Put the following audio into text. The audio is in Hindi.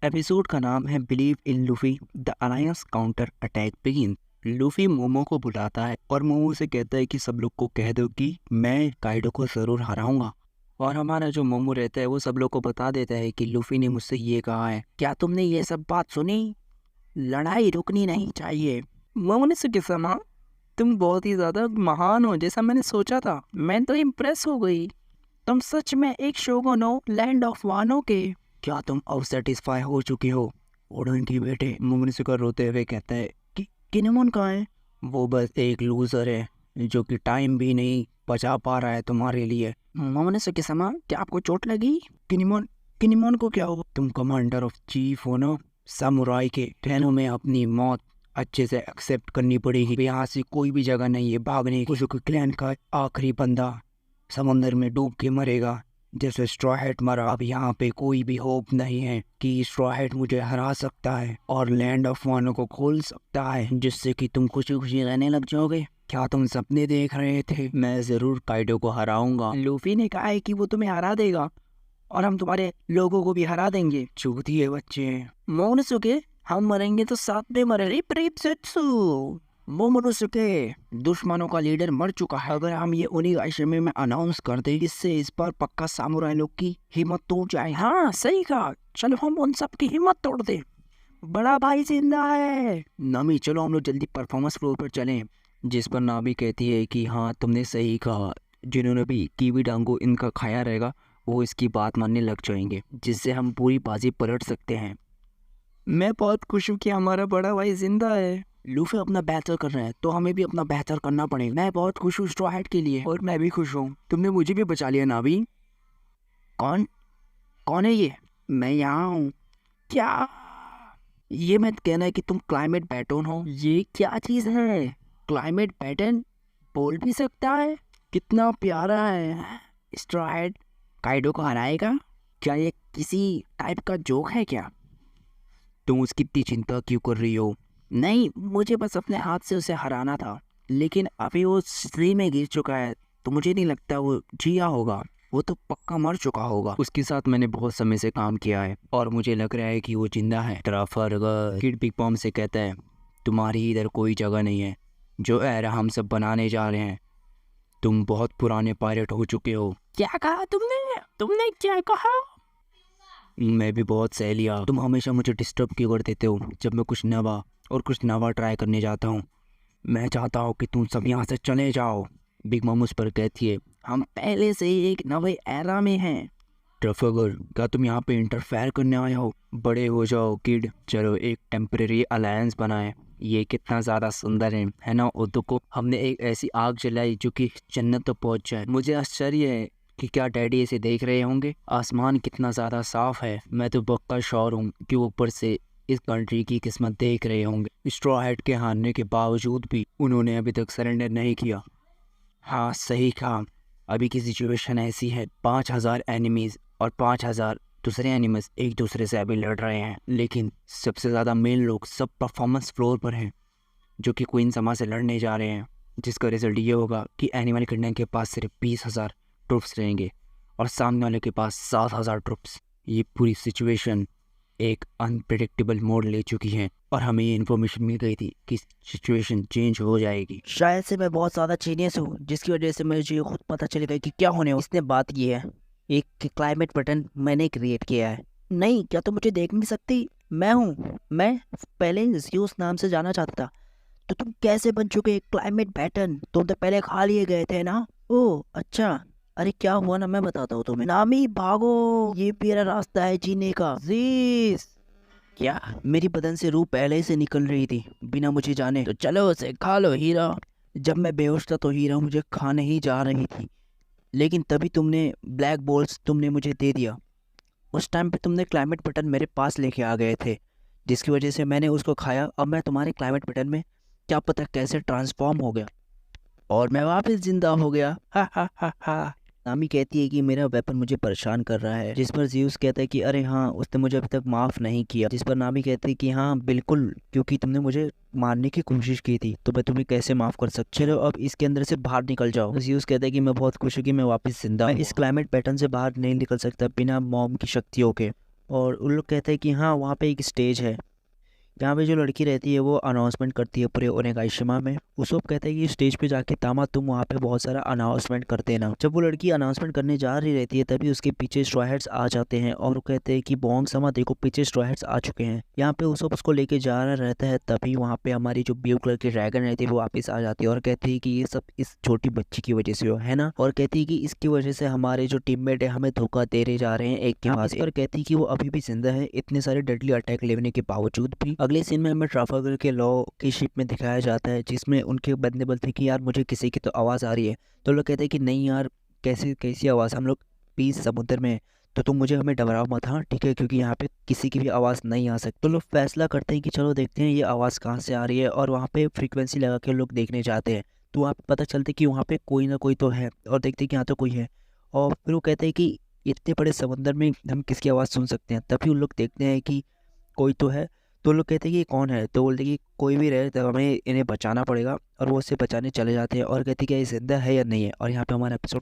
एपिसोड का नाम है believe in Luffy the alliance counter attack begin. Luffy momo को बुलाता है और मोमो से कहता है कि सब लोग को कह दो कि मैं काइडो को जरूर हराऊंगा। और हमारा जो मोमो रहता है वो सब लोग को बता देता है कि लूफी ने मुझसे ये कहा है। क्या तुमने ये सब बात सुनी? लड़ाई रुकनी नहीं चाहिए। मोमो ने सुकेसामा, तुम बहुत ही ज्यादा महान हो जैसा मैंने सोचा था। मैं तो इम्प्रेस हो गई। तुम सच में एक शोगुन हो लैंड ऑफ वानो के। क्या तुम अब सेटिस्फाई हो चुके हो? ओडन की बेटे मोमोनोसुके रोते हुए कहता है कि किनेमोन कहाँ है? वो बस एक लूजर है जो कि टाइम भी नहीं बचा पा रहा है तुम्हारे लिए। मोमोनोसुके समा, क्या आपको चोट लगी? किनेमोन किनेमोन को क्या हुआ? तुम कमांडर ऑफ चीफ हो ना सामुराई के। ट्रेनों में अपनी मौत अच्छे से एक्सेप्ट करनी पड़ेगी। यहाँ से कोई भी जगह नहीं है भागने की। कुजुकी क्लैन का आखिरी बंदा समंदर में डूब के मरेगा जैसे स्ट्रॉ हैट मरा। अब यहाँ पे कोई भी होप नहीं है कि स्ट्रॉ हैट मुझे हरा सकता है और लैंड ऑफ वानो को खोल सकता है जिससे कि तुम खुशी खुशी रहने लग जाओगे। क्या तुम सपने देख रहे थे? मैं जरूर काइडो को हराऊंगा। लूफी ने कहा है कि वो तुम्हें हरा देगा और हम तुम्हारे लोगों को भी हरा देंगे। चूतिए बच्चे। मोमोनोसुके, हम मरेंगे तो साथ में मरेंगे। प्रीप्सेत्सु। मोमोनोसुके, दुश्मनों का लीडर मर चुका है। अगर हम ये ओनिगाशिमे में अनाउंस कर दे इससे इस पर पक्का सामुराई लोग की हिम्मत टूट जाए। हाँ सही कहा, चलो हम उन सब की हिम्मत तोड़ दे। बड़ा भाई जिंदा है। नामी, चलो हम लोग जल्दी परफॉर्मेंस फ्लोर पर चलें। जिस पर नामी कहती है कि हाँ तुमने सही कहा, जिन्होंने भी कीवी डांगो इनका खाया रहेगा वो इसकी बात मानने लग जाएंगे जिससे हम पूरी बाजी पलट सकते हैं। मैं बहुत खुश हूँ कि हमारा बड़ा भाई जिंदा है। लूफी अपना बेहतर कर रहे हैं तो हमें भी अपना बेहतर करना पड़ेगा। मैं बहुत खुश हूँ स्ट्रॉ हैट के लिए। और मैं भी खुश हूँ, तुमने मुझे भी बचा लिया नावी। कौन कौन है ये? मैं यहाँ हूँ। क्या ये मत कहना है कि तुम क्लाइमेट पैटर्न हो? ये क्या चीज़ है? क्लाइमेट पैटर्न बोल भी सकता है? कितना प्यारा है। स्ट्रॉ हैट काइडो को हराएगा? क्या ये किसी टाइप का जोक है क्या? तुम उसकी इतनी चिंता क्यों कर रही हो? नहीं, मुझे बस अपने हाथ से उसे हराना था, लेकिन अभी वो स्त्री में गिर चुका है तो मुझे नहीं लगता वो जिया होगा। वो तो पक्का मर चुका होगा। उसके साथ मैंने बहुत समय से काम किया है और मुझे लग रहा है कि वो जिंदा है। ट्राफल्गर किड बिग बॉम से कहता है तुम्हारी इधर कोई जगह नहीं है। जो एरा हम सब बनाने जा रहे हैं, तुम बहुत पुराने पायलट हो चुके हो। क्या कहा तुमने? तुमने क्या कहा? मैं भी बहुत सह लिया। तुम हमेशा मुझे डिस्टर्ब क्यों कर देते हो जब मैं कुछ नवा ट्राई करने जाता हूँ। मैं चाहता हूँ कि तुम सब यहाँ से चले जाओ। बिग मॉम उस पर कहती है हम पहले से ही एक नए एरा में हैं। ट्रफगर, क्या तुम यहाँ पे इंटरफेयर करने आए हो? बड़े हो जाओ किड, चलो एक टेम्परेरी अलायंस बनाए। ये कितना ज़्यादा सुंदर है ना ओतुको? हमने एक ऐसी आग जलाई जो कि जन्नत तो पहुँच जाए। मुझे आश्चर्य है कि क्या डैडी इसे देख रहे होंगे। आसमान कितना ज़्यादा साफ है। मैं तो पक्का श्योर हूँ कि ऊपर से इस कंट्री की किस्मत देख रहे होंगे। स्ट्रॉ हैट के हारने के बावजूद भी उन्होंने अभी तक सरेंडर नहीं किया। हाँ सही कहा, अभी की सिचुएशन ऐसी है 5000 एनिमीज और 5000 दूसरे एनिमल्स एक दूसरे से अभी लड़ रहे हैं, लेकिन सबसे ज़्यादा मेन लोग सब परफॉर्मेंस फ्लोर पर हैं जो कि क्वीन समा से लड़ने जा रहे हैं, जिसका रिजल्ट ये होगा कि एनिमल किंगडम के पास सिर्फ 20,000 ट्रुप्स रहेंगे और सामने वाले के पास 7,000 ट्रुप्स। ये पूरी सिचुएशन एक अनप्रेडिक्टेबल मोड ले चुकी है और हमें ये इन्फॉर्मेशन मिल गई थी कि सिचुएशन चेंज हो जाएगी। शायद से मैं बहुत ज़्यादा जीनियस हूँ जिसकी वजह से मुझे खुद पता चलेगा कि क्या होने। इसने बात की है, एक क्लाइमेट बटन मैंने क्रिएट किया है। नहीं, क्या तुम मुझे देख नहीं सकती? मैं हूँ। मैं पहले ज़्यूस नाम से जाना चाहता था, तो तुम कैसे बन चुके क्लाइमेट पैटर्न? तुम तो पहले खा लिए गए थे ना? ओह अच्छा। अरे क्या हुआ ना, मैं बताता हूँ तुम्हें। नामी भागो, ये मेरा रास्ता है जीने का। जीस, क्या मेरी बदन से रूह पहले से निकल रही थी बिना मुझे जाने? तो चलो उसे खा लो हीरा। जब मैं बेहोश था तो हीरा मुझे खाने ही जा रही थी, लेकिन तभी तुमने ब्लैक बॉल्स तुमने मुझे दे दिया। उस टाइम पे तुमने क्लाइमेट बटन मेरे पास लेके आ गए थे, जिसकी वजह से मैंने उसको खाया। अब मैं तुम्हारे क्लाइमेट बटन में क्या पता कैसे ट्रांसफॉर्म हो गया और मैं वापस जिंदा हो गया। हा हा हा हा। नामी कहती है कि मेरा वेपन मुझे परेशान कर रहा है, जिस पर ज़्यूस कहता है कि अरे हाँ, उसने मुझे अभी तक माफ़ नहीं किया। जिस पर नामी कहती है कि हाँ बिल्कुल, क्योंकि तुमने मुझे मारने की कोशिश की थी तो मैं तुम्हें कैसे माफ़ कर सकता। चलो अब इसके अंदर से बाहर निकल जाओ। ज़्यूस कहता है कि मैं बहुत खुश हूँ कि मैं वापस जिंदा हूँ। मैं इस क्लाइमेट पैटर्न से बाहर नहीं निकल सकता बिना मॉम की शक्तियों के। और उन लोग कहते हैं कि हाँ वहाँ पे एक स्टेज है। यहाँ पे जो लड़की रहती है वो अनाउंसमेंट करती है पूरे ओनेगाइशिमा में। उसोप कहता है कि स्टेज पे जाके तामा तुम वहाँ पे बहुत सारा अनाउंसमेंट कर देना। जब वो लड़की अनाउंसमेंट करने जा रही रहती है तभी उसके पीछे स्ट्रॉ हैट्स आ जाते हैं और वो कहते हैं कि बोंग समा देखो पीछे स्ट्रॉ हैट्स आ चुके हैं। यहाँ पे उसोप उसको लेके जा रहा रहता है तभी वहाँ पे हमारी जो ब्लू कलर की ड्रैगन रहती है वो वापस आ जाती है और कहती है कि ये सब इस छोटी बच्ची की वजह से हो है ना, और कहती है कि इसकी वजह से हमारे जो टीममेट है हमें धोखा दे रहे जा रहे हैं एक के पास, और कहती है कि वो अभी भी जिंदा है इतने सारे डेडली अटैक लेने के बावजूद भी। अगले सीन में हमें ट्राफालगर के लॉ की शिप में दिखाया जाता है जिसमें उनके बंदे बोलते हैं कि यार मुझे किसी की तो आवाज़ आ रही है। तो लोग कहते हैं कि नहीं यार कैसी कैसी आवाज़, हम लोग पीस समुद्र में हैं, तो तुम मुझे हमें डराओ मत, हाँ ठीक है, क्योंकि यहाँ पे किसी की भी आवाज़ नहीं आ सकती। तो लोग फैसला करते हैं कि चलो देखते हैं ये आवाज़ कहाँ से आ रही है और वहाँ पे फ्रीक्वेंसी लगा के लोग देखने जाते हैं। तो वहाँ पे पता चलता है कि वहाँ पे कोई ना कोई तो है और देखते हैं कि यहाँ तो कोई है। और फिर वो कहते हैं कि इतने बड़े समंदर में हम किसकी आवाज़ सुन सकते हैं। तभी उन लोग देखते हैं कि कोई तो है। तो लोग कहते हैं कि ये कौन है, तो बोलते हैं कि कोई भी रहे तो हमें इन्हें बचाना पड़ेगा, और वो उससे बचाने चले जाते हैं और कहते हैं कि ये जिंदा है या नहीं है। और यहाँ पे हमारा एपिसोड